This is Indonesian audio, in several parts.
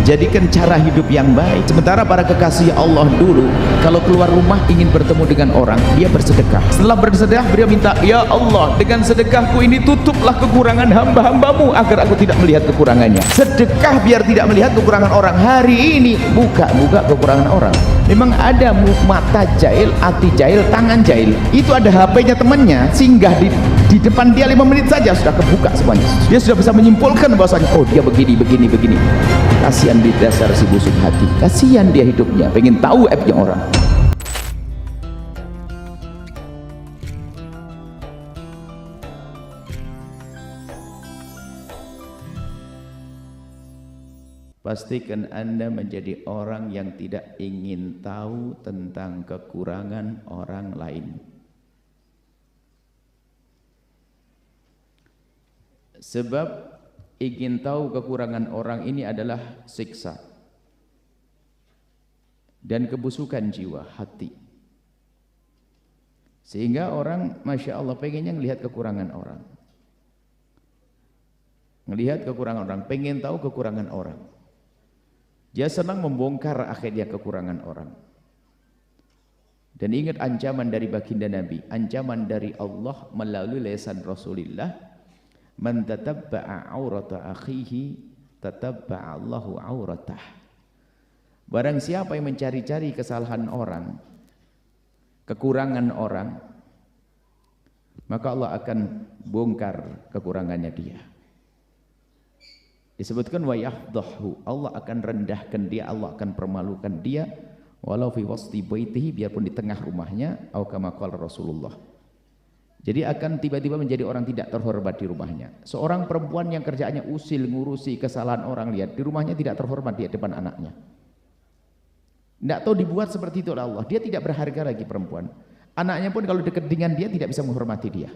jadikan cara hidup yang baik. Sementara para kekasih Allah dulu kalau keluar rumah ingin bertemu dengan orang, dia bersedekah. Setelah bersedekah, beliau minta, ya Allah, dengan sedekahku ini tutuplah kekurangan hamba-hambamu agar aku tidak melihat kekurangannya. Sedekah biar tidak melihat kekurangan orang. Hari ini buka kekurangan orang. Memang ada mata jahil, hati jahil, tangan jahil. Itu ada HP-nya temannya, singgah di depan dia 5 menit saja sudah kebuka semuanya. Dia sudah bisa menyimpulkan bahwasanya, oh dia begini. Kasihan di dasar si busuk hati, kasihan dia hidupnya, pengen tahu aibnya orang. Pastikan Anda menjadi orang yang tidak ingin tahu tentang kekurangan orang lain. Sebab ingin tahu kekurangan orang ini adalah siksa dan kebusukan jiwa, hati. Sehingga orang, Masya Allah, pengennya melihat kekurangan orang. Melihat kekurangan orang, pengen tahu kekurangan orang. Dia senang membongkar akhirnya kekurangan orang. Dan ingat ancaman dari baginda Nabi, ancaman dari Allah melalui lisan Rasulullah, man tatabba'a aurata akhihi tatabba'a Allahu auratah. Barang siapa yang mencari-cari kesalahan orang, kekurangan orang, maka Allah akan bongkar kekurangannya dia. Disebutkan wa yafdahu, Allah akan rendahkan dia, Allah akan permalukan dia, walau fi wasti baitihi, biarpun di tengah rumahnya, au kama qala Rasulullah. Jadi akan tiba-tiba menjadi orang tidak terhormat di rumahnya. Seorang perempuan yang kerjaannya usil, ngurusi kesalahan orang, lihat di rumahnya tidak terhormat di depan anaknya. Tidak tahu dibuat seperti itu oleh Allah. Dia tidak berharga lagi perempuan. Anaknya pun kalau dekat dengan dia tidak bisa menghormati dia.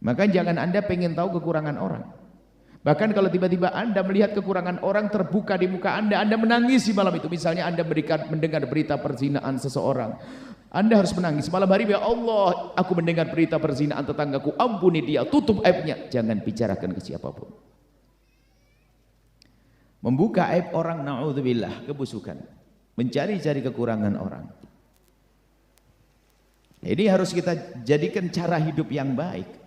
Maka jangan Anda pengen tahu kekurangan orang. Bahkan kalau tiba-tiba Anda melihat kekurangan orang terbuka di muka Anda menangis di malam itu. Misalnya Anda mendengar berita perzinaan seseorang, Anda harus menangis malam hari, ya Allah, aku mendengar berita perzinaan tetanggaku, ampuni dia, tutup aibnya. Jangan bicarakan ke siapapun. Membuka aib orang, na'udzubillah, kebusukan. Mencari-cari kekurangan orang. Ini harus kita jadikan cara hidup yang baik.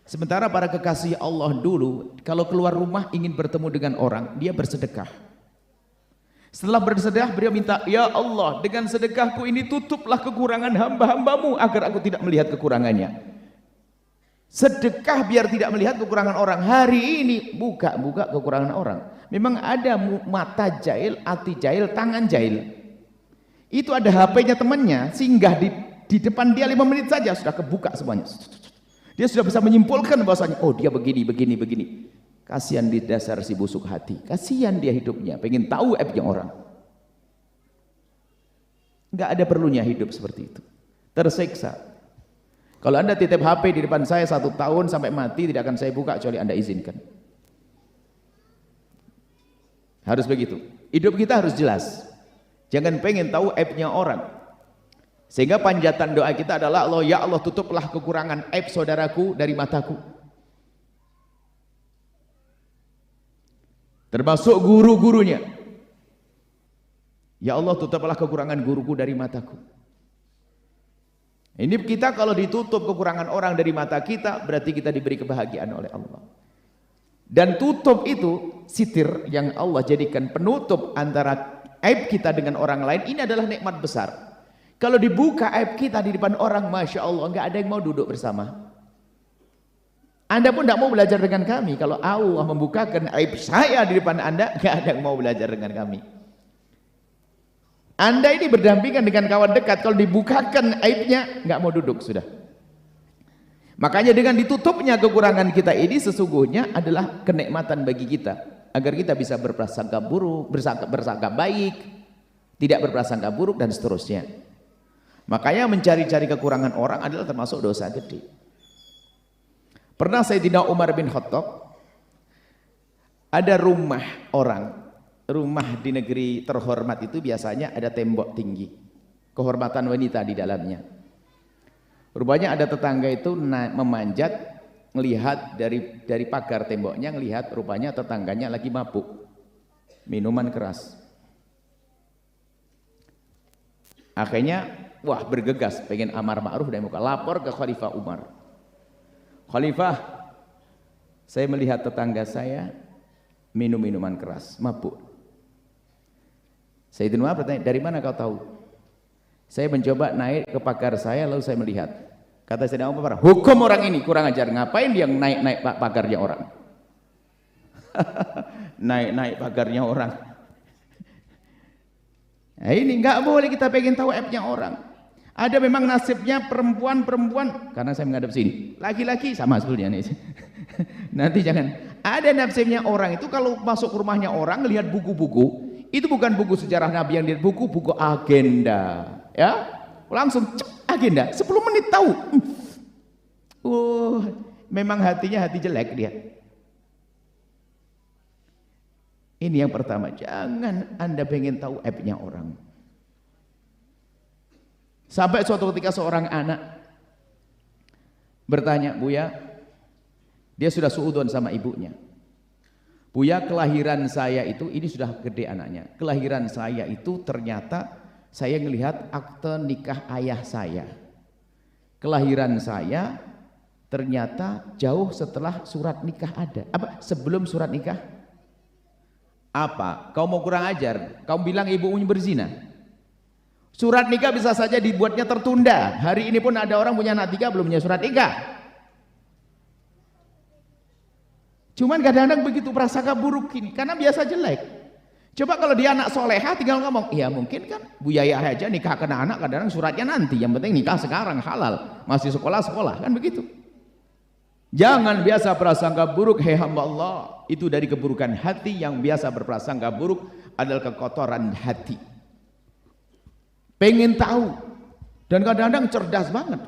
Sementara para kekasih Allah dulu kalau keluar rumah ingin bertemu dengan orang, dia bersedekah. Setelah bersedekah, beliau minta, ya Allah, dengan sedekahku ini tutuplah kekurangan hamba-hambamu agar aku tidak melihat kekurangannya. Sedekah biar tidak melihat kekurangan orang. Hari ini buka kekurangan orang. Memang ada mata jahil, hati jahil, tangan jahil. Itu ada HP-nya temannya, singgah di depan dia 5 menit saja sudah kebuka semuanya. Dia sudah bisa menyimpulkan bahwasanya, oh dia begini. Kasihan di dasar si busuk hati, kasihan dia hidupnya, pengen tahu aibnya orang. Enggak ada perlunya hidup seperti itu, tersiksa. Kalau Anda titip HP di depan saya 1 tahun sampai mati tidak akan saya buka kecuali Anda izinkan. Harus begitu. Hidup kita harus jelas. Jangan pengen tahu aibnya orang. Sehingga panjatan doa kita adalah, Allah, ya Allah, tutuplah kekurangan aib saudaraku dari mataku. Termasuk guru-gurunya. Ya Allah, tutuplah kekurangan guruku dari mataku. Ini kita kalau ditutup kekurangan orang dari mata kita, berarti kita diberi kebahagiaan oleh Allah. Dan tutup itu sitir yang Allah jadikan penutup antara aib kita dengan orang lain. Ini adalah nikmat besar. Kalau dibuka aib kita di depan orang, Masya Allah, nggak ada yang mau duduk bersama. Anda pun tidak mau belajar dengan kami. Kalau Allah membukakan aib saya di depan Anda, nggak ada yang mau belajar dengan kami. Anda ini berdampingan dengan kawan dekat, kalau dibukakan aibnya, nggak mau duduk sudah. Makanya dengan ditutupnya kekurangan kita ini sesungguhnya adalah kenikmatan bagi kita, agar kita bisa berprasangka buruk, bersangka baik, tidak berprasangka buruk dan seterusnya. Makanya mencari-cari kekurangan orang adalah termasuk dosa gede. Pernah Sayyidina Umar bin Khattab, ada rumah orang, rumah di negeri terhormat itu biasanya ada tembok tinggi, kehormatan wanita di dalamnya. Rupanya ada tetangga itu memanjat ngelihat dari pagar temboknya, ngelihat rupanya tetangganya lagi mabuk minuman keras. Akhirnya wah bergegas pengen amar ma'ruf nahi munkar, lapor ke Khalifah Umar. Khalifah, saya melihat tetangga saya minum minuman keras, mabuk. Sayyidina Umar bertanya, dari mana kau tahu? Saya mencoba naik ke pagar saya lalu saya melihat. Kata Sayyidina Umar, hukum orang ini kurang ajar, ngapain dia naik pagarnya orang? naik pagarnya orang. Nah, ini nggak boleh kita pengen tahu aibnya orang. Ada memang nasibnya perempuan, karena saya menghadap sini. Laki-laki sama sebetulnya nih. Nanti jangan. Ada nasibnya orang itu kalau masuk ke rumahnya orang lihat buku-buku, itu bukan buku sejarah Nabi yang lihat, buku agenda. Ya, langsung agenda 10 menit tahu. Memang hatinya hati jelek dia. Ini yang pertama, jangan Anda pengen tahu aibnya orang. Sampai suatu ketika seorang anak bertanya, Buya, dia sudah suudon sama ibunya. Buya, kelahiran saya itu, ini sudah gede anaknya, kelahiran saya itu ternyata saya melihat akte nikah ayah saya. Kelahiran saya ternyata jauh setelah surat nikah ada. Apa? Sebelum surat nikah? Apa? Kau mau kurang ajar? Kau bilang ibumu berzina? Surat nikah bisa saja dibuatnya tertunda. Hari ini pun ada orang punya anak 3 belum punya surat nikah. Cuman kadang-kadang begitu prasangka buruk ini, karena biasa jelek. Coba kalau dia anak soleha tinggal ngomong, iya mungkin kan Bu Yaya aja nikah kena anak, kadang-kadang suratnya nanti, yang penting nikah sekarang halal, masih sekolah kan begitu. Jangan biasa prasangka buruk, hei hamba Allah. Itu dari keburukan hati. Yang biasa berprasangka buruk adalah kekotoran hati. Pengen tahu, dan kadang-kadang cerdas banget.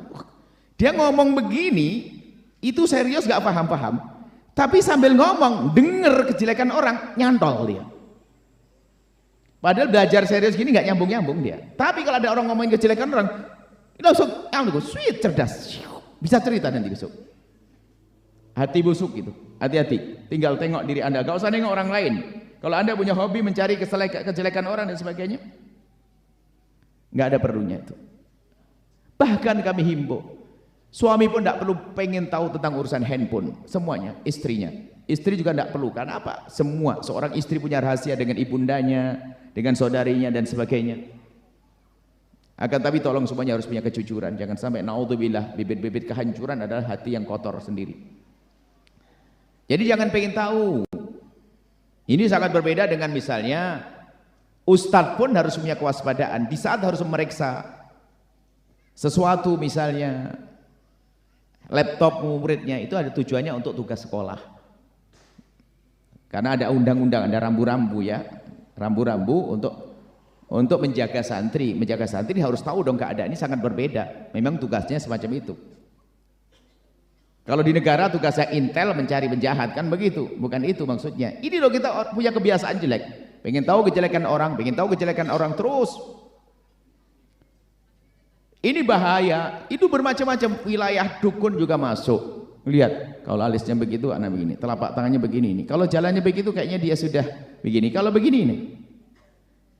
Dia ngomong begini, itu serius gak paham-paham, tapi sambil ngomong denger kejelekan orang nyantol dia. Padahal belajar serius gini gak nyambung-nyambung dia. Tapi kalau ada orang ngomongin kejelekan orang, langsung sweet, cerdas, bisa cerita nanti besok. Hati busuk gitu, hati-hati. Tinggal tengok diri Anda, gak usah nengok orang lain. Kalau Anda punya hobi mencari kejelekan orang dan sebagainya, nggak ada perlunya itu. Bahkan kami himbau, suami pun tidak perlu pengen tahu tentang urusan handphone, semuanya, istrinya. Istri juga tidak perlu, karena apa? Semua, seorang istri punya rahasia dengan ibundanya, dengan saudarinya dan sebagainya. Akan tapi tolong semuanya harus punya kejujuran, jangan sampai naudzubillah, bibit-bibit kehancuran adalah hati yang kotor sendiri. Jadi jangan pengen tahu. Ini sangat berbeda dengan misalnya Ustadz pun harus punya kewaspadaan di saat harus memeriksa sesuatu, misalnya laptop muridnya itu ada tujuannya untuk tugas sekolah, karena ada undang-undang, ada rambu-rambu ya, rambu-rambu untuk menjaga santri. Menjaga santri harus tahu dong keadaan ini sangat berbeda, memang tugasnya semacam itu. Kalau di negara tugasnya intel mencari penjahat, kan begitu, bukan itu maksudnya. Ini loh, kita punya kebiasaan jelek, pengen tahu kejelekan orang, terus. Ini bahaya, itu bermacam-macam, wilayah dukun juga masuk. Lihat, kalau alisnya begitu, anak begini, telapak tangannya begini, ini. Kalau jalannya begitu, kayaknya dia sudah begini. Kalau begini ini,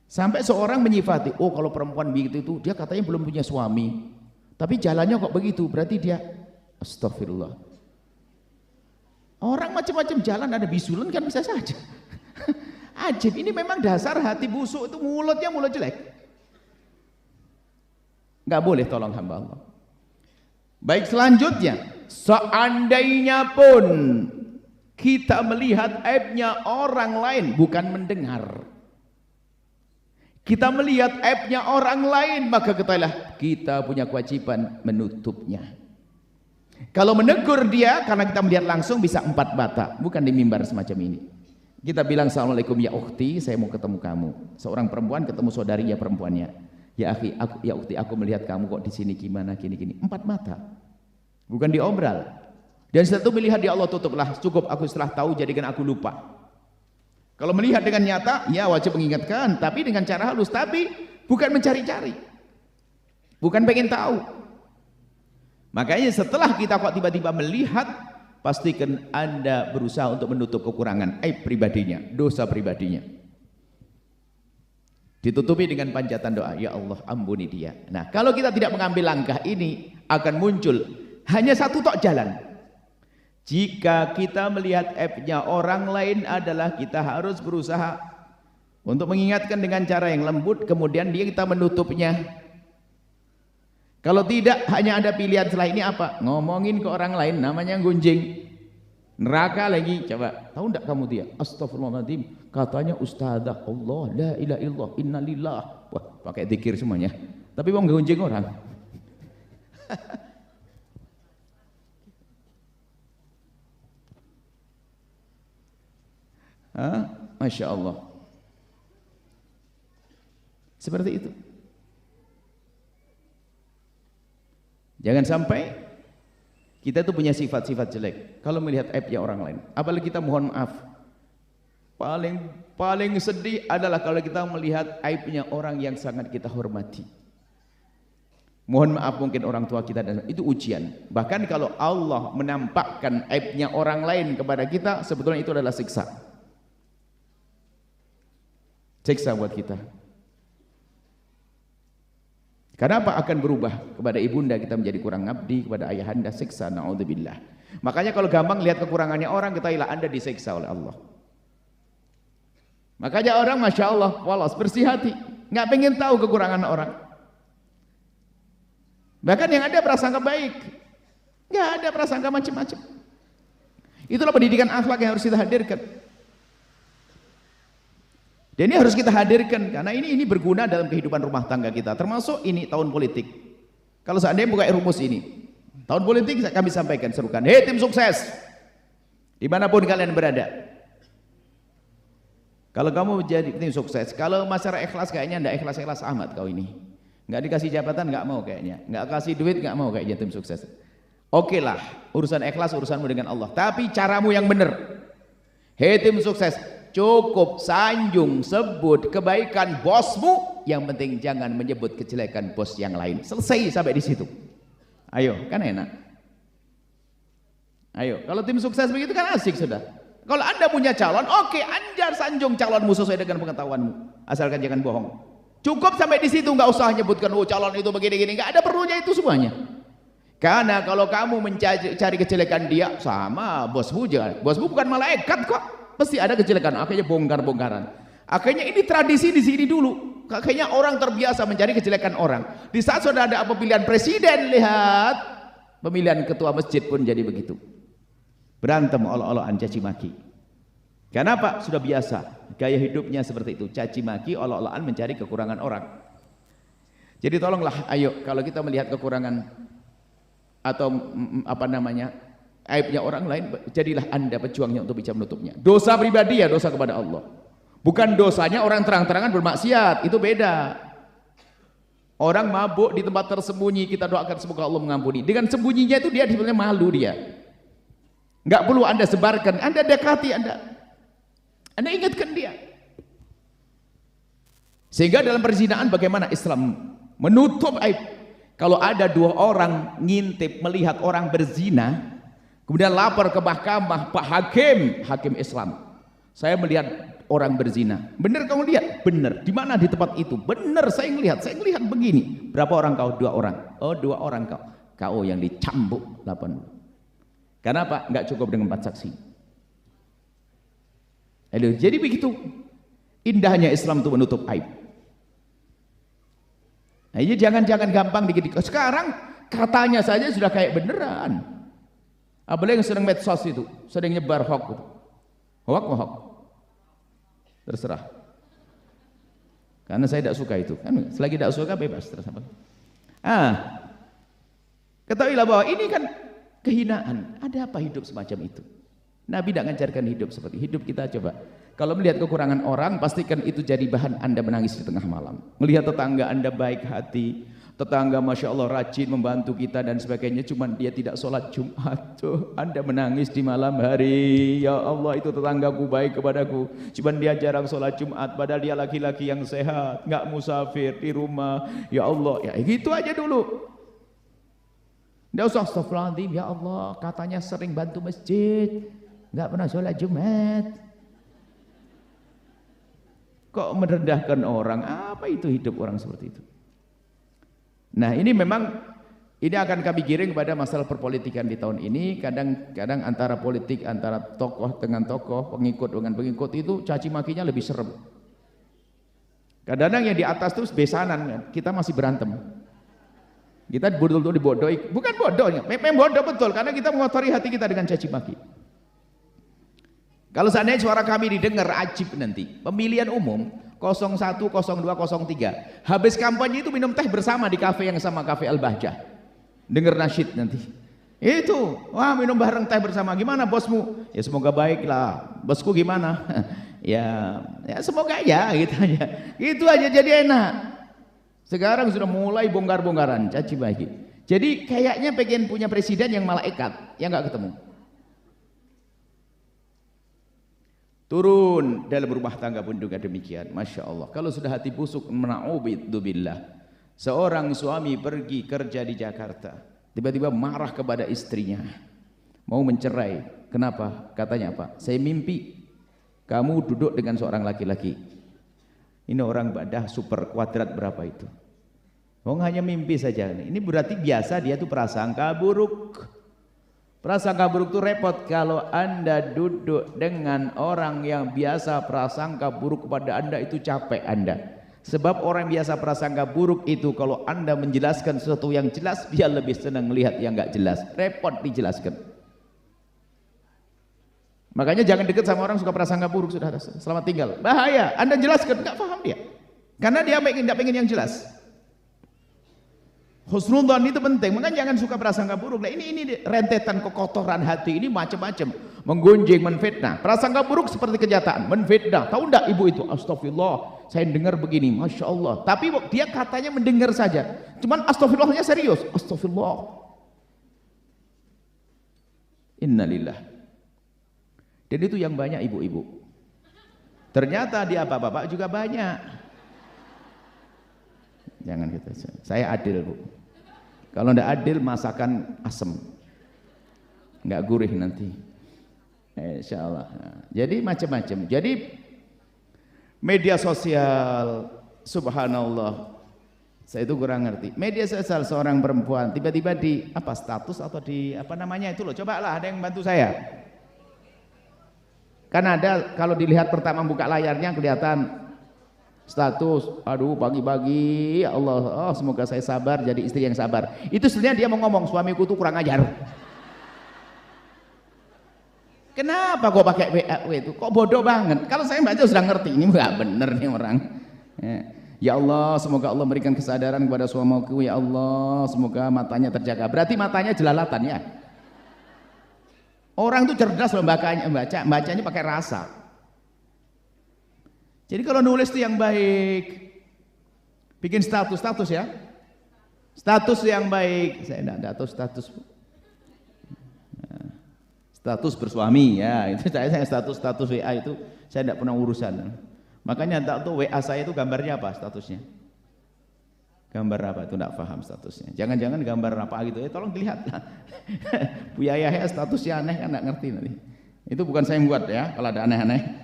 sampai seorang menyifati, oh kalau perempuan begitu itu, dia katanya belum punya suami, tapi jalannya kok begitu, berarti dia, astagfirullah. Orang macam-macam jalan, ada bisulan kan bisa saja. Ajib, ini memang dasar hati busuk itu, mulutnya mulut jelek. Nggak boleh, tolong hamba Allah. Baik, selanjutnya, seandainya pun kita melihat aibnya orang lain, bukan mendengar, kita melihat aibnya orang lain, maka ketahuilah kita punya kewajiban menutupnya. Kalau menegur dia karena kita melihat langsung bisa 4 mata, bukan di mimbar semacam ini. Kita bilang, assalamualaikum ya ukhti, saya mau ketemu kamu. Seorang perempuan ketemu saudarinya perempuannya, ya akhi, ya ukhti, aku melihat kamu kok di sini gimana, gini-gini. 4 mata, bukan diobral. Dan setelah itu melihat di Allah, tutuplah, cukup aku setelah tahu, jadikan aku lupa. Kalau melihat dengan nyata, ya wajib mengingatkan, tapi dengan cara halus, tapi bukan mencari-cari, bukan pengen tahu. Makanya setelah kita kok tiba-tiba melihat pastikan Anda berusaha untuk menutup kekurangan aib pribadinya, dosa pribadinya. Ditutupi dengan panjatan doa, ya Allah ampuni dia. Nah, kalau kita tidak mengambil langkah ini, akan muncul hanya satu tok jalan. Jika kita melihat aibnya orang lain adalah kita harus berusaha untuk mengingatkan dengan cara yang lembut, kemudian kita menutupnya. Kalau tidak, hanya ada pilihan setelah ini apa? Ngomongin ke orang lain, namanya gunjing. Neraka lagi, coba. Tahu enggak kamu dia? Astagfirullahaladzim. Katanya ustadzah Allah, la ilaha illallah, innalillah. Wah, pakai zikir semuanya. Tapi mau gunjing orang. Masya Allah. Seperti itu. Jangan sampai kita tuh punya sifat-sifat jelek kalau melihat aibnya orang lain. Apalagi kita mohon maaf. Paling sedih adalah kalau kita melihat aibnya orang yang sangat kita hormati. Mohon maaf, mungkin orang tua kita, dan itu ujian. Bahkan kalau Allah menampakkan aibnya orang lain kepada kita, sebetulnya itu adalah siksa. Siksa buat kita. Karena apa? Akan berubah. Kepada ibunda kita menjadi kurang ngabdi, kepada ayahanda siksa, na'udzubillah. Makanya kalau gampang lihat kekurangannya orang, ketahuilah Anda disiksa oleh Allah. Makanya orang Masya Allah, walas, bersih hati, nggak pengen tahu kekurangan orang. Bahkan yang ada prasangka baik, nggak ada prasangka macam-macam. Itulah pendidikan akhlak yang harus kita hadirkan. Dan ini harus kita hadirkan karena ini berguna dalam kehidupan rumah tangga kita. Termasuk ini tahun politik. Kalau seandainya buka rumus ini, tahun politik kami sampaikan, serukan, hei tim sukses, dimanapun kalian berada. Kalau kamu menjadi tim sukses, kalau masyarakat ikhlas kayaknya ndak ikhlas-ikhlas amat kau ini. Nggak dikasih jabatan nggak mau kayaknya, nggak kasih duit nggak mau kayaknya tim sukses. Oke lah, urusan ikhlas urusanmu dengan Allah. Tapi caramu yang benar. Hei tim sukses, cukup sanjung sebut kebaikan bosmu, yang penting jangan menyebut kejelekan bos yang lain. Selesai sampai di situ. Ayo, kan enak. Ayo, kalau tim sukses begitu kan asik sudah. Kalau Anda punya calon, oke, Anda sanjung calonmu sesuai dengan pengetahuanmu, asalkan jangan bohong. Cukup sampai di situ, nggak usah menyebutkan oh calon itu begini-gini, nggak ada perlunya itu semuanya. Karena kalau kamu mencari kejelekan dia, sama bosmu jangan. Bosmu bukan malaikat kok. Pasti ada kejelekan, akhirnya bongkar-bongkaran. Akhirnya ini tradisi di sini dulu. Akhirnya orang terbiasa mencari kejelekan orang. Di saat sudah ada pemilihan presiden, lihat pemilihan ketua masjid pun jadi begitu. Berantem, olok-olokan, caci maki. Kenapa? Sudah biasa. Gaya hidupnya seperti itu. Caci maki, olok-olokan, mencari kekurangan orang. Jadi tolonglah, ayo kalau kita melihat kekurangan atau apa namanya, aibnya orang lain, jadilah Anda pejuangnya untuk bisa menutupnya. Dosa pribadi ya dosa kepada Allah. Bukan dosanya orang terang-terangan bermaksiat, itu beda. Orang mabuk di tempat tersembunyi, kita doakan semoga Allah mengampuni. Dengan sembunyinya itu dia sebenarnya malu dia. Enggak perlu Anda sebarkan, Anda dekati, Anda ingatkan dia. Sehingga dalam perzinahan bagaimana Islam menutup aib. Kalau ada dua orang ngintip melihat orang berzina, kemudian lapor ke mahkamah, Pak Hakim Islam, saya melihat orang berzina. Benar kamu lihat? Benar. Di mana? Di tempat itu. Benar, saya ngelihat begini. Berapa orang kau? 2 orang. Oh, 2 orang kau. Kau yang dicambuk 8. Kenapa? Enggak cukup dengan 4 saksi. Jadi begitu indahnya Islam itu menutup aib. Nah, ini jangan gampang dikit-dikit. Sekarang katanya saja sudah kayak beneran. Apalagi yang sering medsos itu, sering nyebar hoax itu. Hoax. Terserah. Karena saya tidak suka itu. Kan selagi tidak suka bebas terserah. Ketahuilah bahwa ini kan kehinaan. Ada apa hidup semacam itu? Nabi tidak mengajarkan hidup seperti hidup kita. Coba kalau melihat kekurangan orang, pastikan itu jadi bahan Anda menangis di tengah malam. Melihat tetangga Anda baik hati, tetangga Masya Allah rajin membantu kita dan sebagainya, cuman dia tidak sholat Jumat, tuh Anda menangis di malam hari. Ya Allah, itu tetanggaku baik kepadaku, cuman dia jarang sholat Jumat, padahal dia laki-laki yang sehat, nggak musafir di rumah. Ya Allah, ya gitu aja dulu. Nggak usah astagfirullahaladzim, ya Allah katanya sering bantu masjid, nggak pernah sholat Jumat. Kok merendahkan orang? Apa itu hidup orang seperti itu? Nah ini memang, ini akan kami giring pada masalah perpolitikan di tahun ini. Kadang-kadang antara politik, antara tokoh dengan tokoh, pengikut dengan pengikut itu caci makinya lebih serem. Kadang-kadang yang di atas terus besanan, kita masih berantem. Kita betul-betul dibodohi, bukan bodohnya, memang bodoh betul, karena kita mengotori hati kita dengan caci maki. Kalau seandainya suara kami didengar, ajib nanti. Pemilihan umum 01, 02, 03. Habis kampanye itu minum teh bersama di kafe yang sama, Kafe Al-Bahjah. Dengar nasyid nanti. Itu, wah minum bareng teh bersama. Gimana bosmu? Ya semoga baik lah. Bosku gimana? ya semoga ya gitu aja. Itu aja jadi enak. Sekarang sudah mulai bongkar-bongkaran caci maki. Jadi kayaknya pengen punya presiden yang malaikat, yang nggak ketemu. Turun dalam rumah tangga pun juga demikian. Masya Allah. Kalau sudah hati busuk, na'udzubillah. Seorang suami pergi kerja di Jakarta, tiba-tiba marah kepada istrinya, mau mencerai. Kenapa? Katanya apa? Saya mimpi kamu duduk dengan seorang laki-laki. Ini orang badah super kuadrat berapa itu? Oh hanya mimpi saja. Ini berarti biasa dia tuh prasangka buruk. Prasangka buruk itu repot kalau Anda duduk dengan orang yang biasa prasangka buruk kepada Anda, itu capek Anda. Sebab orang biasa prasangka buruk itu kalau Anda menjelaskan sesuatu yang jelas, dia lebih senang melihat yang nggak jelas. Repot dijelaskan. Makanya jangan dekat sama orang suka prasangka buruk, sudah selamat tinggal. Bahaya. Anda jelaskan, nggak paham dia. Karena dia nggak pengen yang jelas. Husnudzon itu penting, makanya jangan suka prasangka buruk. Nah, ini rentetan kekotoran hati ini macam-macam, menggunjing, menfitnah. Prasangka buruk seperti kenyataan, menfitnah. Tahu enggak ibu itu? Astagfirullah, saya dengar begini, masya Allah. Tapi dia katanya mendengar saja, cuman astagfirullahnya serius. Astagfirullah. Innalillah. Dan itu yang banyak ibu-ibu. Ternyata di bapak-bapak juga banyak. Jangan gitu. Saya adil bu. Kalau tidak adil masakan asem, nggak gurih nanti. Insya Allah. Jadi macam-macam. Jadi media sosial, subhanallah. Saya itu kurang ngerti. Media sosial seorang perempuan tiba-tiba di apa status atau di apa namanya itu loh. Coba lah ada yang bantu saya. Kan ada kalau dilihat pertama buka layarnya kelihatan status, aduh pagi-pagi ya Allah, oh semoga saya sabar jadi istri yang sabar. Itu sebenarnya dia mau ngomong suamiku tuh kurang ajar. Kenapa kok pakai WA itu? Kok bodoh banget? Kalau saya baca sudah ngerti ini nggak bener nih orang. Ya Allah, semoga Allah memberikan kesadaran kepada suamiku. Ya Allah, semoga matanya terjaga. Berarti matanya jelalatan ya. Orang tuh cerdas loh bacanya pakai rasa. Jadi kalau nulis itu yang baik, bikin status ya, status yang baik. Saya tidak tahu status, status bersuami ya. Itu saya status WA itu saya tidak pernah urusan. Makanya tak tahu WA saya itu gambarnya apa statusnya. Gambar apa itu tidak paham statusnya. Jangan-jangan gambar apa gitu. Tolong dilihat. Bu Yahya statusnya aneh kan tidak ngerti nanti. Itu bukan saya yang buat ya. Kalau ada aneh-aneh.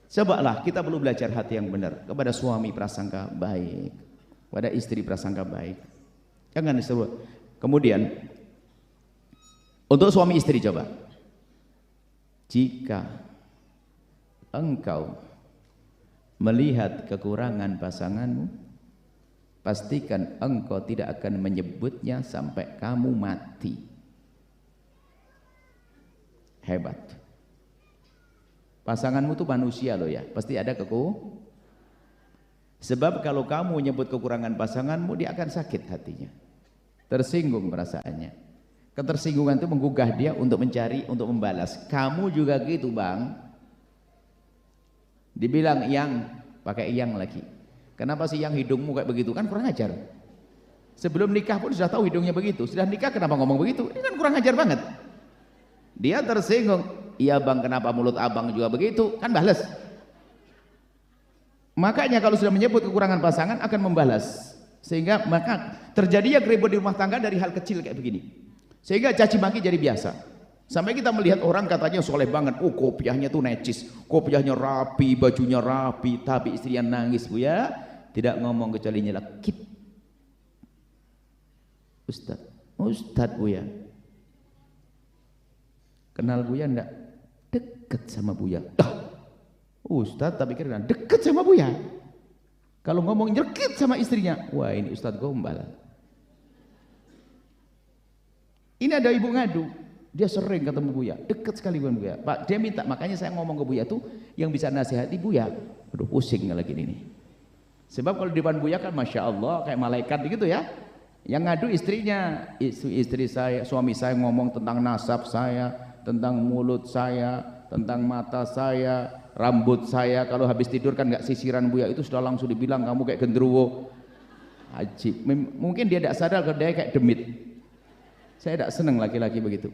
Cobalah kita perlu belajar hati yang benar. Kepada suami prasangka baik, pada istri prasangka baik. Jangan disebut. Kemudian untuk suami istri coba. Jika engkau melihat kekurangan pasanganmu, pastikan engkau tidak akan menyebutnya sampai kamu mati. Hebat. Pasanganmu tuh manusia loh ya, pasti ada sebab kalau kamu menyebut kekurangan pasanganmu, dia akan sakit hatinya, tersinggung perasaannya. Ketersinggungan itu menggugah dia untuk mencari, untuk membalas. Kamu juga gitu bang. Dibilang yang, pakai yang lagi. Kenapa sih yang hidungmu kayak begitu? Kan kurang ajar. Sebelum nikah pun sudah tahu hidungnya begitu. Sudah nikah kenapa ngomong begitu? Ini kan kurang ajar banget. Dia tersinggung. Iya bang, kenapa mulut abang juga begitu? Kan balas. Makanya kalau sudah menyebut kekurangan pasangan akan membalas. Sehingga maka terjadi ribut di rumah tangga dari hal kecil kayak begini. Sehingga caci maki jadi biasa. Sampai kita melihat orang katanya soleh banget, oh kopiahnya tuh necis, kopiahnya rapi, bajunya rapi, tapi istrinya nangis Buya, tidak ngomong kecuali nyelekit. Ustadz Buya, kenal Buya enggak? Deket sama Buya. Ustadz tapi kira deket sama Buya. Kalau ngomong nyelekit sama istrinya, wah ini Ustadz gombal. Ini ada ibu ngadu, dia sering ketemu Buya, deket sekali dengan Buya. Pak, dia minta, makanya saya ngomong ke Buya tuh yang bisa nasihati Buya. Aduh pusing lagi ini. Sebab kalau di depan Buya kan Masya Allah kayak malaikat gitu ya. Yang ngadu istrinya, istri saya, suami saya ngomong tentang nasab saya, tentang mulut saya, tentang mata saya, rambut saya. Kalau habis tidur kan nggak sisiran Buya, itu sudah langsung dibilang kamu kayak genderuwo. Ajib. Mungkin dia tidak sadar kalau dia kayak demit. Saya tidak senang laki-laki begitu.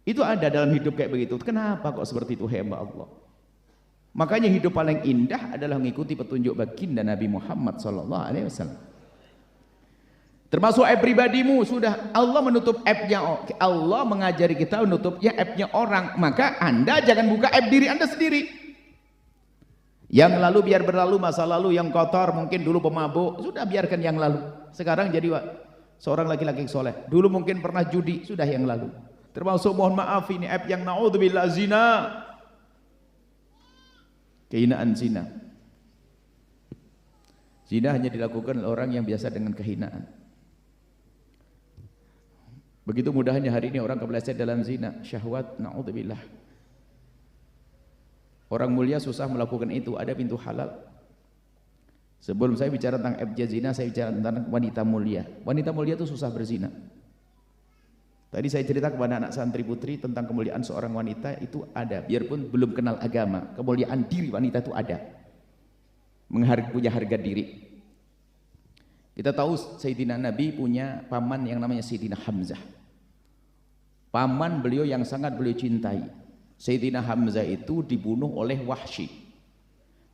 Itu ada dalam hidup kayak begitu. Kenapa kok seperti itu hamba Allah? Makanya hidup paling indah adalah mengikuti petunjuk baginda Nabi Muhammad SAW. Termasuk aib pribadimu, sudah Allah menutup aibnya, Allah mengajari kita menutupnya aibnya orang, maka Anda jangan buka aib diri Anda sendiri. Yang lalu biar berlalu, masa lalu yang kotor, mungkin dulu pemabuk, sudah biarkan yang lalu. Sekarang jadi seorang laki-laki soleh, dulu mungkin pernah judi, sudah yang lalu. Termasuk mohon maaf ini aib yang naudzubillah zina, kehinaan zina. Zina hanya dilakukan oleh orang yang biasa dengan kehinaan. Begitu mudahnya hari ini orang kepleset dalam zina, syahwat, naudzubillah. Orang mulia susah melakukan itu, ada pintu halal. Sebelum saya bicara tentang abjad zina, saya bicara tentang wanita mulia. Wanita mulia itu susah berzina. Tadi saya cerita kepada anak santri putri tentang kemuliaan seorang wanita itu ada, biarpun belum kenal agama, kemuliaan diri wanita itu ada. Punya harga diri. Kita tahu Sayyidina Nabi punya paman yang namanya Sayyidina Hamzah. Paman beliau yang sangat beliau cintai. Sayyidina Hamzah itu dibunuh oleh Wahsy.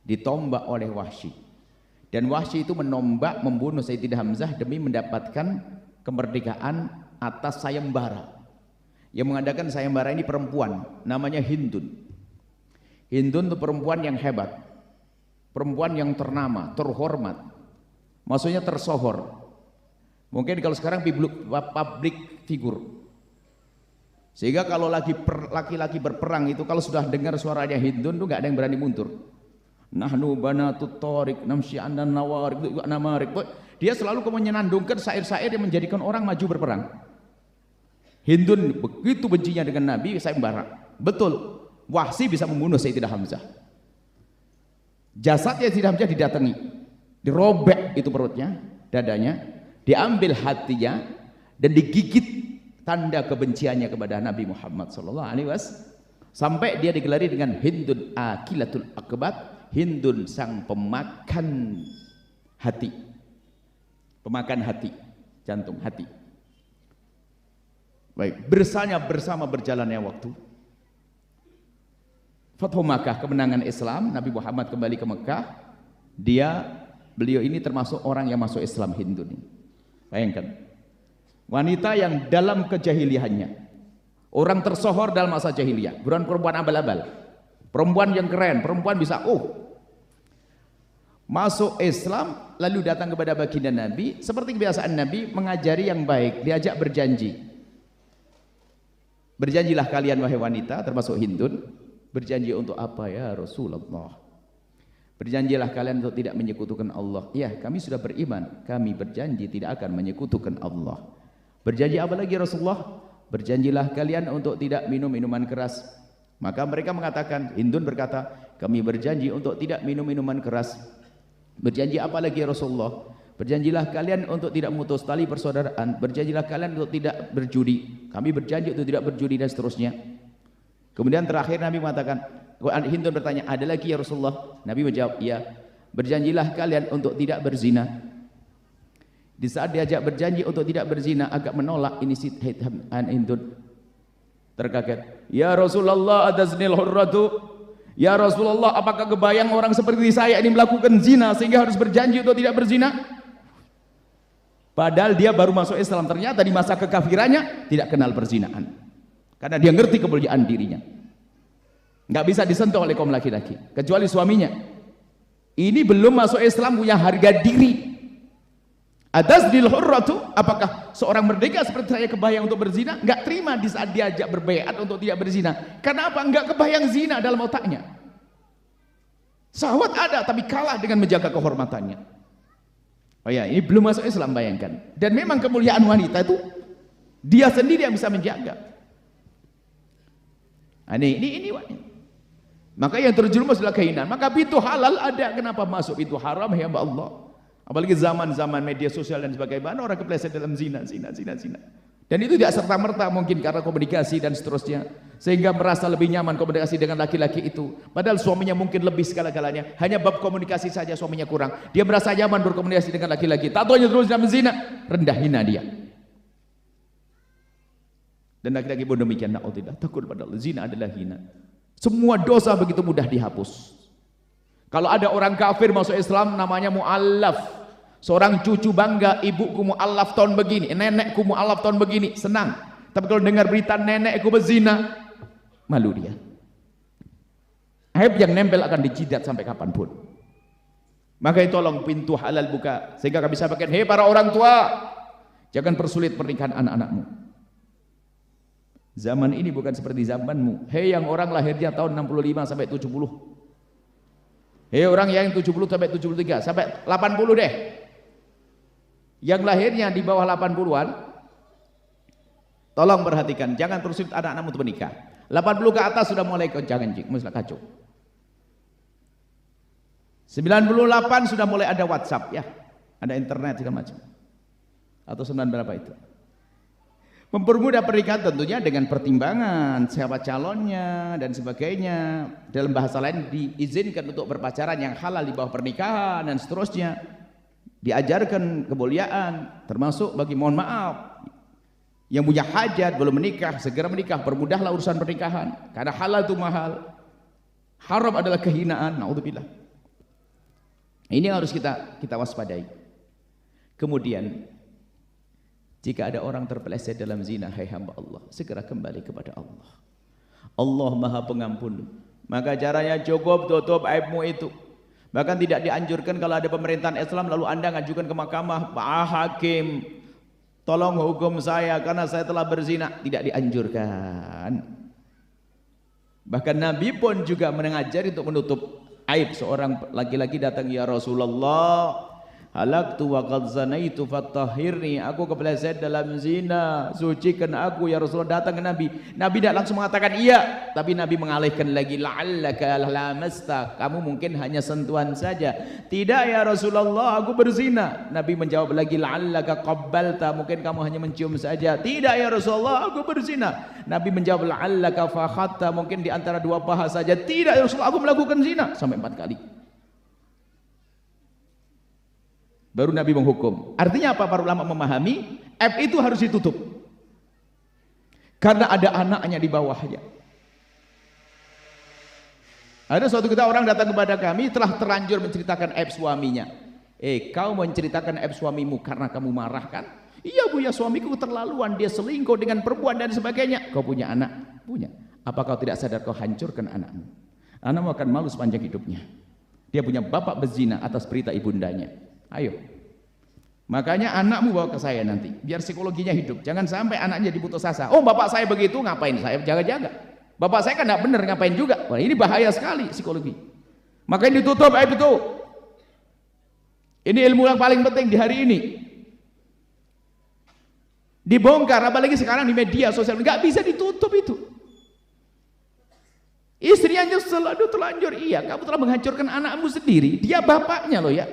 Ditombak oleh Wahsy. Dan Wahsy itu menombak membunuh Sayyidina Hamzah demi mendapatkan kemerdekaan atas sayembara. Yang mengadakan sayembara ini perempuan, namanya Hindun. Hindun itu perempuan yang hebat. Perempuan yang ternama, terhormat. Maksudnya tersohor. Mungkin kalau sekarang public figure. Sehingga kalau laki-laki berperang itu kalau sudah dengar suaranya Hindun tuh nggak ada yang berani mundur. Nahnu banatut thariq namshi andan nawarik itu namarik. Dia selalu menyenandungkan syair-syair yang menjadikan orang maju berperang. Hindun begitu bencinya dengan Nabi sayembara. Betul. Wahsy bisa membunuh Sayyidina Hamzah. Jasadnya Sayyidina Hamzah didatangi. Dirobek itu perutnya, dadanya, diambil hatinya dan digigit tanda kebenciannya kepada Nabi Muhammad SAW. Sampai dia digelari dengan Hindun akilatul akbat, Hindun sang pemakan hati, pemakan hati, jantung hati. Baik, bersama berjalannya waktu, Fathu Makkah, kemenangan Islam, Nabi Muhammad kembali ke Mekah. Beliau ini termasuk orang yang masuk Islam, Hindun. Bayangkan, wanita yang dalam kejahiliannya, orang tersohor dalam masa jahiliyah, bukan perempuan abal-abal, perempuan yang keren, perempuan bisa masuk Islam, lalu datang kepada baginda Nabi. Seperti kebiasaan Nabi, mengajari yang baik, diajak berjanji. Berjanjilah kalian wahai wanita, termasuk Hindun. Berjanji untuk apa ya Rasulullah? Berjanjilah kalian untuk tidak menyekutukan Allah. Ya, kami sudah beriman, kami berjanji tidak akan menyekutukan Allah. Berjanji apa lagi Rasulullah? Berjanjilah kalian untuk tidak minum minuman keras. Maka mereka mengatakan, Hindun berkata, kami berjanji untuk tidak minum minuman keras. Berjanji apa lagi Rasulullah? Berjanjilah kalian untuk tidak memutus tali persaudaraan. Berjanjilah kalian untuk tidak berjudi. Kami berjanji untuk tidak berjudi dan seterusnya. Kemudian terakhir Nabi mengatakan, Hindun bertanya, ada lagi ya Rasulullah? Nabi menjawab, ya. Berjanjilah kalian untuk tidak berzina. Di saat diajak berjanji untuk tidak berzina, agak menolak, ini si Hindun terkaget. Ya Rasulullah, adaznil hurratu. Ya Rasulullah, apakah kebayang orang seperti saya ini melakukan zina sehingga harus berjanji untuk tidak berzina? Padahal dia baru masuk Islam, ternyata di masa kekafirannya tidak kenal perzinahan. Karena dia ngerti kemuliaan dirinya. Nggak bisa disentuh oleh kaum laki-laki, kecuali suaminya. Ini belum masuk Islam, punya harga diri. Adasdil hurratu, apakah seorang merdeka seperti saya kebayang untuk berzina? Nggak terima di saat diajak berbaiat untuk tidak berzina. Karena apa? Nggak kebayang zina dalam otaknya. Syahwat ada, tapi kalah dengan menjaga kehormatannya. Oh ya, ini belum masuk Islam, bayangkan. Dan memang kemuliaan wanita itu dia sendiri yang bisa menjaga. Nah, ini maka yang terjerumus adalah kehinaan. Maka pintu halal ada, kenapa masuk pintu haram ya Allah? Apalagi zaman-zaman media sosial dan sebagainya, orang kepleset dalam zina. Dan itu tidak serta-merta mungkin karena komunikasi dan seterusnya, sehingga merasa lebih nyaman komunikasi dengan laki-laki itu. Padahal suaminya mungkin lebih segala-galanya. Hanya bab komunikasi saja suaminya kurang. Dia merasa nyaman berkomunikasi dengan laki-laki. Tatonya terus dalam zina, rendah hina dia. Dan laki-laki pun demikian. Na'udzubillah, takut pada Allah. Zina adalah hina. Semua dosa begitu mudah dihapus. Kalau ada orang kafir masuk Islam, namanya mu'allaf. Seorang cucu bangga, ibuku mu'allaf tahun begini, nenekku mu'allaf tahun begini, senang. Tapi kalau dengar berita nenekku berzina, malu dia. Aib yang nempel akan dijidat sampai kapanpun. Maka tolong pintu halal buka, sehingga kami sampaikan, hei para orang tua, jangan persulit pernikahan anak-anakmu. Zaman ini bukan seperti zamanmu. Hei yang orang lahirnya tahun 65 sampai 70. Hei orang yang 70 sampai 73 sampai 80 deh. Yang lahirnya di bawah 80-an, tolong perhatikan, jangan persulit anak-anakmu untuk menikah. 80 ke atas sudah mulai goncang-ganjing, mesti kacau. 98 sudah mulai ada WhatsApp ya, ada internet segala macam. Atau 9 berapa itu? Mempermudah pernikahan tentunya dengan pertimbangan siapa calonnya dan sebagainya. Dalam bahasa lain diizinkan untuk berpacaran yang halal di bawah pernikahan dan seterusnya. Diajarkan kemuliaan, termasuk bagi mohon maaf yang punya hajat belum menikah, segera menikah, permudahlah urusan pernikahan. Karena halal itu mahal, haram adalah kehinaan. Naudzubillah. Ini harus kita waspadai. Kemudian jika ada orang terpeleset dalam zina, hai hamba Allah, segera kembali kepada Allah. Allah Maha Pengampun. Maka caranya cukup tutup aibmu itu. Bahkan tidak dianjurkan kalau ada pemerintahan Islam lalu Anda ngajukan ke mahkamah, Pak Hakim, tolong hukum saya karena saya telah berzina. Tidak dianjurkan. Bahkan Nabi pun juga mengajari untuk menutup aib. Seorang laki-laki datang, ya Rasulullah, halaktu wa qad zanaitu fattahhirni, aku kepleset dalam zina, sucikan aku ya Rasulullah. Datang ke Nabi, Nabi tidak langsung mengatakan iya, tapi Nabi mengalihkan lagi, la'allaka lamasta, kamu mungkin hanya sentuhan saja. Tidak ya Rasulullah, aku berzina. Nabi menjawab lagi, la'allaka qabbalta, mungkin kamu hanya mencium saja. Tidak ya Rasulullah, aku berzina. Nabi menjawab, la'allaka fakhatta, mungkin di antara dua paha saja. Tidak ya Rasulullah, aku melakukan zina. Sampai 4 kali. Baru Nabi menghukum. Artinya apa? Para ulama memahami aib itu harus ditutup karena ada anaknya di bawahnya. Ada suatu ketika orang datang kepada kami telah terlanjur menceritakan aib suaminya. Kau menceritakan aib suamimu karena kamu marah kan? Iya bu ya, suamiku keterlaluan, dia selingkuh dengan perempuan dan sebagainya. Kau punya anak? Punya. Apa kau tidak sadar kau hancurkan anakmu? Anakmu akan malu sepanjang hidupnya. Dia punya bapak berzina atas perintah ibundanya. Ayo, makanya anakmu bawa ke saya nanti, biar psikologinya hidup. Jangan sampai anaknya diputus asa. Oh bapak saya begitu, ngapain saya jaga-jaga? Bapak saya kan tidak benar, ngapain juga? Wah ini bahaya sekali psikologi. Makanya ditutup aib itu. Ini ilmu yang paling penting di hari ini. Dibongkar, apalagi sekarang di media sosial, nggak bisa ditutup itu. Istrinya selalu terlanjur, iya kamu telah menghancurkan anakmu sendiri. Dia bapaknya loh ya.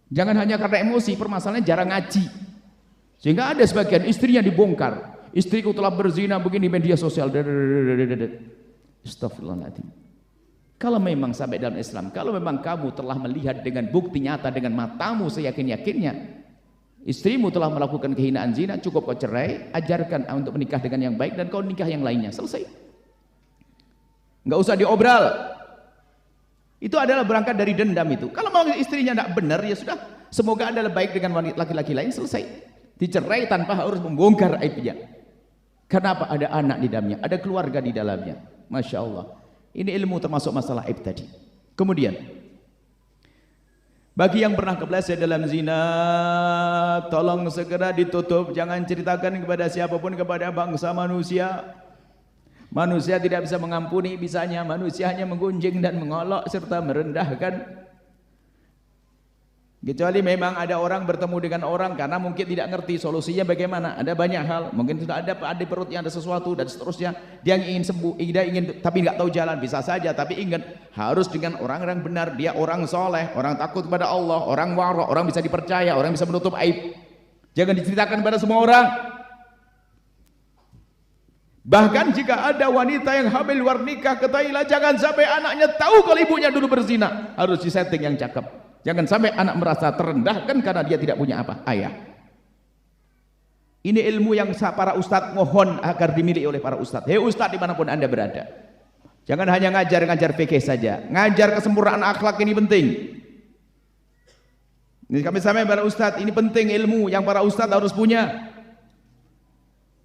Jangan hanya karena emosi, permasalahannya jarang ngaji. Sehingga ada sebagian istrinya dibongkar. Istriku telah berzina begini di media sosial. Astagfirullahaladzim. Kalau memang sampai dalam Islam, kalau memang kamu telah melihat dengan bukti nyata dengan matamu seyakin-yakinnya, istrimu telah melakukan kehinaan zina, cukup kau cerai, ajarkan untuk menikah dengan yang baik dan kau nikah yang lainnya. Selesai. Nggak usah diobral. Itu adalah berangkat dari dendam itu. Kalau mau istrinya tidak benar, ya sudah, Semoga Anda baik dengan wanita laki-laki lain, selesai. Dicerai tanpa harus membongkar aibnya. Kenapa? Ada anak di dalamnya, ada keluarga di dalamnya. Masya Allah. Ini ilmu termasuk masalah aib tadi. Kemudian, bagi yang pernah kepleset dalam zina, tolong segera ditutup. Jangan ceritakan kepada siapapun, kepada bangsa manusia. Manusia tidak bisa mengampuni, bisanya manusia hanya menggunjing dan mengolok serta merendahkan. Kecuali memang ada orang bertemu dengan orang karena mungkin tidak ngerti solusinya bagaimana. Ada banyak hal, mungkin sudah ada di perutnya ada sesuatu dan seterusnya. Dia ingin sembuh, dia ingin tapi nggak tahu jalan, bisa saja. Tapi ingat, harus dengan orang-orang benar. Dia orang soleh, orang takut kepada Allah, orang wara, orang bisa dipercaya, orang bisa menutup aib. Jangan diceritakan pada semua orang. Bahkan jika ada wanita yang hamil luar nikah, ketahuilah jangan sampai anaknya tahu kalau ibunya dulu berzina. Harus disetting yang cakep. Jangan sampai anak merasa terendahkan karena dia tidak punya apa? Ayah. Ini ilmu yang para ustadz mohon agar dimiliki oleh para ustadz. Hei ustadz dimanapun Anda berada, jangan hanya ngajar fikih saja. Ngajar kesempurnaan akhlak ini penting. Ini kami sampaikan para ustadz, ini penting ilmu yang para ustadz harus punya.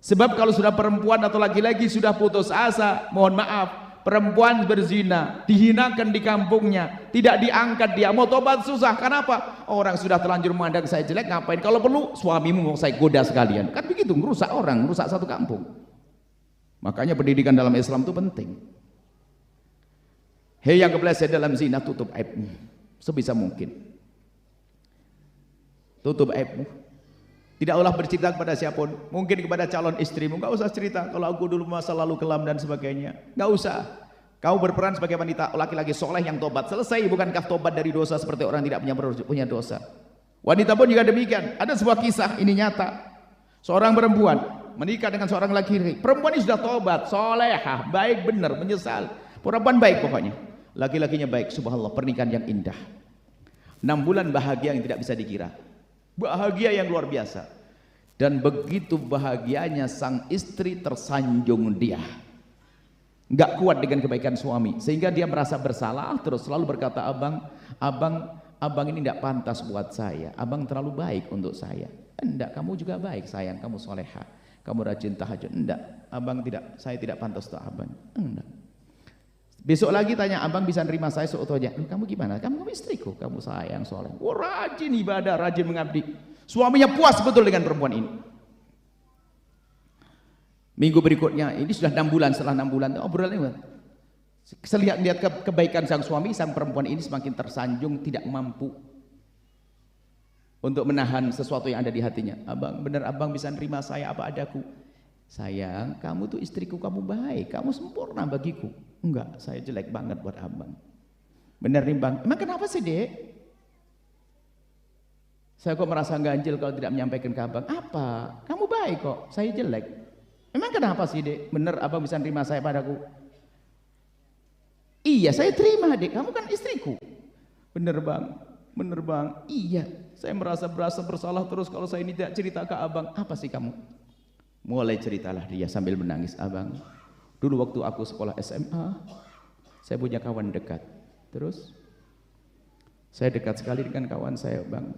Sebab kalau sudah perempuan atau laki-laki sudah putus asa, mohon maaf, perempuan berzina, dihinakan di kampungnya, tidak diangkat dia, mau tobat susah. Kenapa? Orang sudah terlanjur memandang saya jelek, ngapain? Kalau perlu suamimu mau saya goda sekalian. Kan begitu, merusak orang, merusak satu kampung. Makanya pendidikan dalam Islam itu penting. Hei yang kepleset dalam zina, tutup aibmu sebisa mungkin. Tutup aibmu. Tidak usah bercerita kepada siapapun, mungkin kepada calon istrimu, nggak usah cerita kalau aku dulu masa lalu kelam dan sebagainya, nggak usah. Kau berperan sebagai wanita, laki-laki soleh yang tobat, selesai. Bukankah tobat dari dosa seperti orang tidak punya dosa? Wanita pun juga demikian. Ada sebuah kisah, ini nyata. Seorang perempuan menikah dengan seorang laki-laki. Perempuan ini sudah tobat, solehah, baik benar, menyesal. Perempuan baik pokoknya. Laki-lakinya baik, subhanallah, pernikahan yang indah. 6 bulan bahagia yang tidak bisa dikira. Bahagia yang luar biasa. Dan begitu bahagianya sang istri tersanjung dia, nggak kuat dengan kebaikan suami, sehingga dia merasa bersalah, terus selalu berkata, abang ini tidak pantas buat saya, abang terlalu baik untuk saya. Enggak, kamu juga baik sayang, kamu soleha, kamu rajin tahajud. Enggak, saya tidak pantas untuk abang. Enggak. Besok lagi tanya, abang bisa nerima saya seutuhnya? Kamu gimana? Kamu istriku, kamu sayang soleh, rajin ibadah, rajin mengabdi. Suaminya puas betul dengan perempuan ini. Minggu berikutnya, ini sudah 6 bulan, setelah 6 bulan obrolannya, lihat kebaikan sang suami, sang perempuan ini semakin tersanjung, tidak mampu untuk menahan sesuatu yang ada di hatinya. Abang, benar abang bisa nerima saya apa adaku? Sayang, kamu tuh istriku, kamu baik, kamu sempurna bagiku. Enggak, saya jelek banget buat abang. Bener nih bang, emang kenapa sih dek? Saya kok merasa ganjil kalau tidak menyampaikan ke abang. Apa? Kamu baik kok, saya jelek. Emang kenapa sih dek? Bener abang bisa nerima saya padaku? Iya, saya terima dek, kamu kan istriku. Bener bang, bener bang. Iya, saya merasa bersalah terus kalau saya ini tidak cerita ke abang. Apa sih kamu? Mulai ceritalah dia sambil menangis. Abang, dulu waktu aku sekolah SMA, saya punya kawan dekat. Terus saya dekat sekali dengan kawan saya, bang.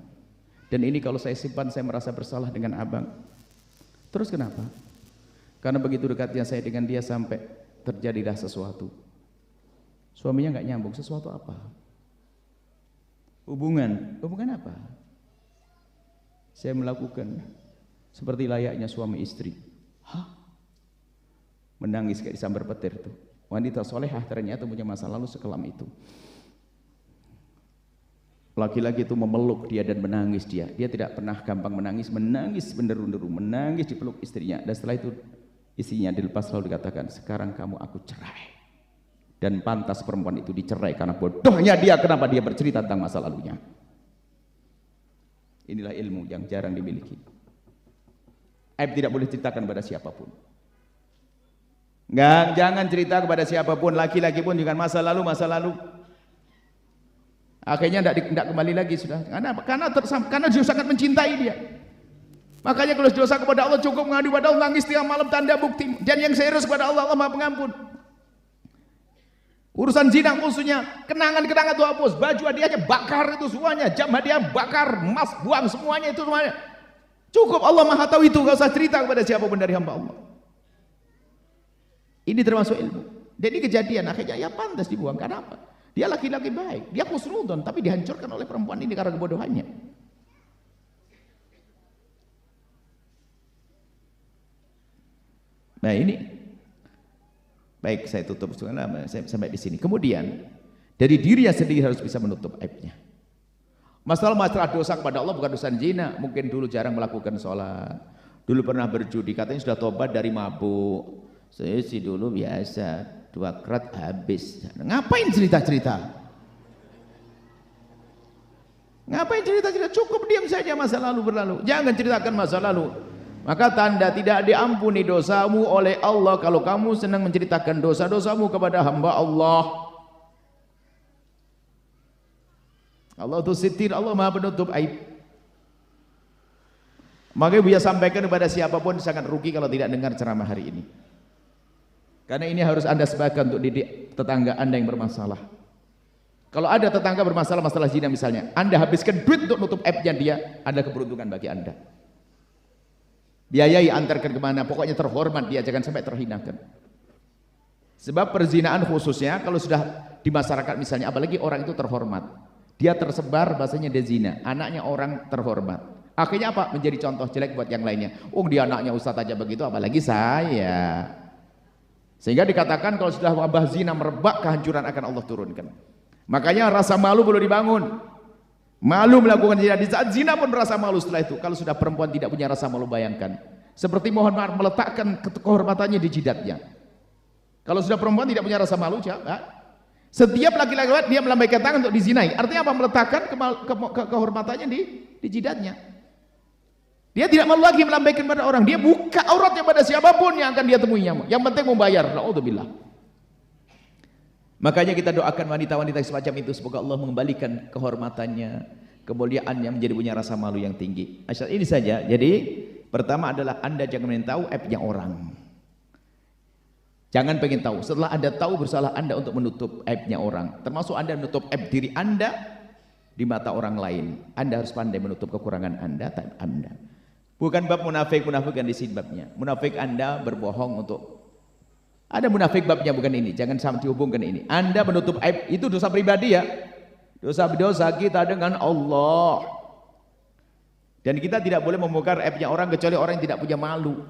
Dan ini kalau saya simpan, saya merasa bersalah dengan abang. Terus kenapa? Karena begitu dekatnya saya dengan dia sampai terjadilah sesuatu. Suaminya nggak nyambung. Sesuatu apa? Hubungan apa? Saya melakukan seperti layaknya suami istri. Hah? Menangis kayak disambar petir tuh. Wanita solehah ternyata punya masa lalu sekelam itu. Laki-laki itu memeluk dia dan menangis dia. Dia tidak pernah gampang menangis menderu-deru, menangis dipeluk istrinya. Dan setelah itu istrinya dilepas lalu dikatakan, sekarang kamu aku cerai. Dan pantas perempuan itu dicerai karena bodohnya dia, kenapa dia bercerita tentang masa lalunya. Inilah ilmu yang jarang dimiliki. Aib tidak boleh ceritakan kepada siapapun. Jangan cerita kepada siapapun, laki-laki pun juga masa lalu. Akhirnya tidak kembali lagi sudah. Karena dia sangat mencintai dia. Makanya kalau dosa kepada Allah cukup mengadu pada Allah, nangis tiap malam, tanda bukti. Dan yang serius kepada Allah, Allah Maha Pengampun. Urusan zina khususnya, kenangan-kenangan itu hapus, baju hadiahnya bakar itu semuanya, jam hadiah bakar, emas buang semuanya itu semuanya. Cukup, Allah Maha tahu itu, gak usah cerita kepada siapapun dari hamba Allah. Ini termasuk ilmu. Jadi kejadian akhirnya ya pantas dibuang. Karena apa? Dia laki-laki baik, dia husnudon, tapi dihancurkan oleh perempuan ini karena kebodohannya. Nah ini, baik saya tutup sampai di sini. Kemudian dari dirinya sendiri harus bisa menutup aibnya. Masalah dosa kepada Allah bukan dosa zina. Mungkin dulu jarang melakukan sholat, dulu pernah berjudi, katanya sudah tobat dari mabuk. Saya sih dulu biasa 2 kerat habis. Ngapain cerita-cerita? Ngapain cerita-cerita? Cukup diam saja, masa lalu berlalu. Jangan ceritakan masa lalu. Maka tanda tidak diampuni dosamu oleh Allah kalau kamu senang menceritakan dosa-dosamu kepada hamba Allah. Allah itu sitir, Allah Maha penutup aib. Makanya Buya sampaikan kepada siapapun sangat rugi kalau tidak dengar ceramah hari ini. Karena ini harus Anda sebarkan untuk didik tetangga Anda yang bermasalah. Kalau ada tetangga bermasalah masalah zina misalnya, Anda habiskan duit untuk nutup aibnya dia, ada keberuntungan bagi Anda. Biayai, antarkan kemana, pokoknya terhormat dia, jangan sampai terhinakan. Sebab perzinaan khususnya kalau sudah di masyarakat misalnya, apalagi orang itu terhormat, dia tersebar bahasanya dia zina, anaknya orang terhormat, akhirnya apa? Menjadi contoh jelek buat yang lainnya. Dia anaknya ustadz aja begitu, apalagi saya. Sehingga dikatakan kalau sudah wabah zina merebak, kehancuran akan Allah turunkan. Makanya rasa malu perlu dibangun. Malu melakukan zina, di saat zina pun rasa malu setelah itu. Kalau sudah perempuan tidak punya rasa malu, bayangkan seperti mohon maaf meletakkan kehormatannya di jidatnya. Kalau sudah perempuan tidak punya rasa malu, setiap laki-laki lewat dia melambaikan tangan untuk dizinai. Artinya apa? Meletakkan kehormatannya di jidatnya. Dia tidak malu lagi melambaikan pada orang. Dia buka auratnya pada siapapun yang akan dia temuinya. Yang penting membayar. Na'udzubillah. Makanya kita doakan wanita-wanita semacam itu, semoga Allah mengembalikan kehormatannya, kemuliaannya, menjadi punya rasa malu yang tinggi. Asal ini saja. Jadi pertama adalah Anda jangan ingin tahu aibnya orang. Jangan pengen tahu. Setelah Anda tahu, bersalah Anda untuk menutup aibnya orang. Termasuk Anda menutup aib diri Anda di mata orang lain. Anda harus pandai menutup kekurangan Anda. Bukan bab munafik-munafikan di sini babnya. Munafik Anda berbohong untuk, ada munafik babnya bukan ini. Jangan sampai dihubungkan ini. Anda menutup aib itu dosa pribadi ya. Dosa kita dengan Allah. Dan kita tidak boleh membongkar aibnya orang kecuali orang yang tidak punya malu.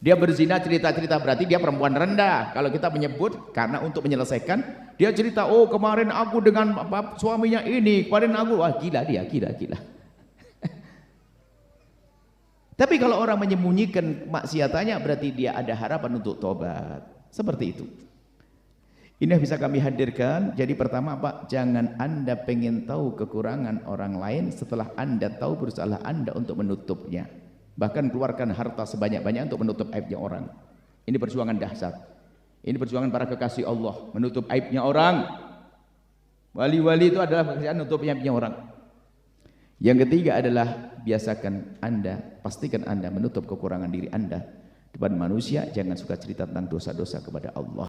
Dia berzina cerita-cerita berarti dia perempuan rendah. Kalau kita menyebut karena untuk menyelesaikan, dia cerita, oh kemarin aku dengan suaminya ini, kemarin aku, wah gila dia, gila. Tapi kalau orang menyembunyikan maksiatannya berarti dia ada harapan untuk tobat. Seperti itu. Ini yang bisa kami hadirkan. Jadi pertama Pak, jangan Anda pengen tahu kekurangan orang lain setelah Anda tahu bersalah Anda untuk menutupnya. Bahkan keluarkan harta sebanyak-banyak untuk menutup aibnya orang. Ini perjuangan dahsyat. Ini perjuangan para kekasih Allah, menutup aibnya orang. Wali-wali itu adalah pekerjaan menutup aibnya orang. Yang ketiga adalah biasakan Anda, pastikan Anda menutup kekurangan diri Anda depan manusia. Jangan suka cerita tentang dosa-dosa kepada Allah.